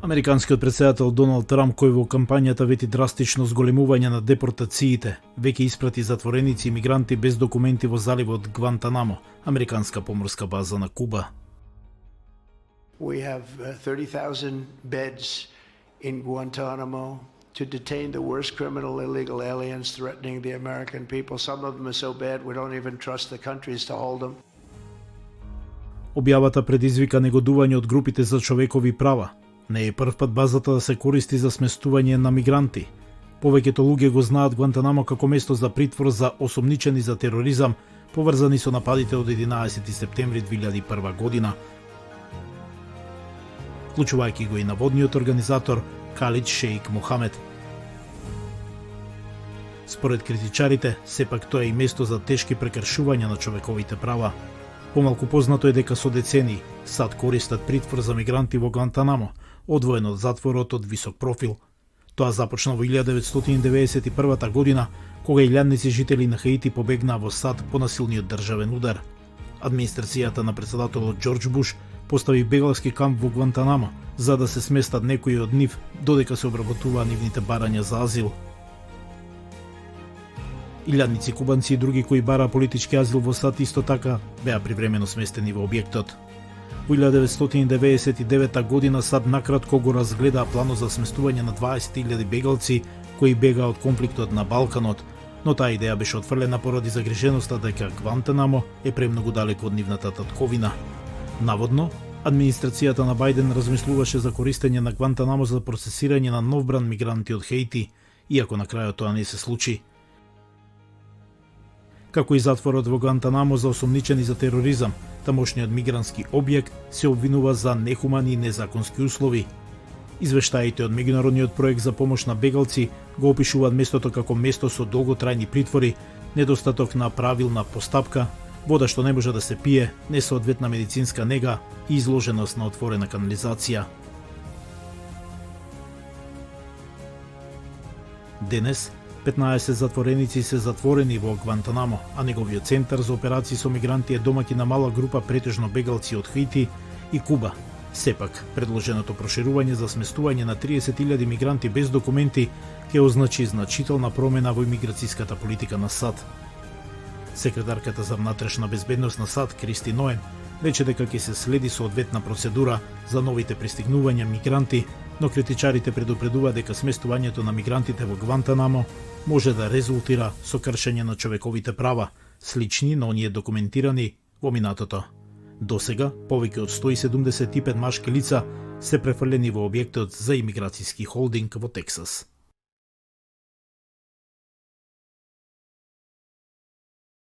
Американскиот претседател Доналд Трамп, кој во кампањата вети драстично зголемување на депортациите, веќе испрати затвореници и мигранти без документи во заливот Гвантанамо, американска поморска база на Куба. We have 30,000 beds in Guantanamo to detain the worst criminal illegal aliens threatening the American people. Some of them are so bad we don't even trust the countries to hold them. Објавата предизвика негодување од групите за човекови права. Не е прв пат базата да се користи за сместување на мигранти. Повеќето луѓе го знаат Гвантанамо како место за притвор за осомничени за тероризам, поврзани со нападите од 11 септември 2001 година, вклучувајќи го и наводниот организатор Калид Шеик Мохамед. Според критичарите, сепак тоа е и место за тешки прекршувања на човековите права. Помалку познато е дека со децении САД користат притвор за мигранти во Гвантанамо, одвоен од затворот од висок профил. Тоа започна во 1991 година, кога илјадници жители на Хаити побегнаа во САД по насилниот државен удар. Администрацијата на претседателот Џорџ Буш постави бегалски камп во Гвантанамо, за да се сместат некои од нив додека се обработуваа нивните барања за азил. Илјадници кубанци и други кои бараа политички азил во САД исто така беа привремено сместени во објектот. Во 1999 година САД накратко го разгледаа планот за сместување на 20.000 бегалци кои бегаа од конфликтот на Балканот, но таа идеја беше отфрлена поради загриженоста дека Гвантанамо е премногу далеко од нивната татковина. Наводно, администрацијата на Бајден размислуваше за користење на Гвантанамо за процесирање на нов бран мигранти од Хаити, иако на крајот тоа не се случи. Како и затворот во Гвантанамо за осомничени за тероризам, тамошниот мигрантски објект се обвинува за нехумани и незаконски услови. Извештаите од меѓународниот проект за помош на бегалци го опишуваат местото како место со долготрајни притвори, недостаток на правилна постапка, вода што не може да се пие, несоодветна медицинска нега и изложеност на отворена канализација. Денес 15 затвореници се затворени во Гвантанамо, а неговиот центар за операции со мигранти е домаќин на мала група претежно бегалци од Хаити и Куба. Сепак, предложеното проширување за сместување на 30.000 мигранти без документи ќе означи значителна промена во имиграцијската политика на САД. Секретарката за внатрешна безбедност на САД, Кристи Ноем, рече дека ќе се следи соодветна процедура за новите пристигнувања мигранти, но критичарите предупредуваат дека сместувањето на мигрантите во Гвантанамо може да резултира со кршење на човековите права, слични на оние документирани во минатото. Досега, повеќе од 175 машки лица се префрлени во објектот за имиграцијски холдинг во Тексас.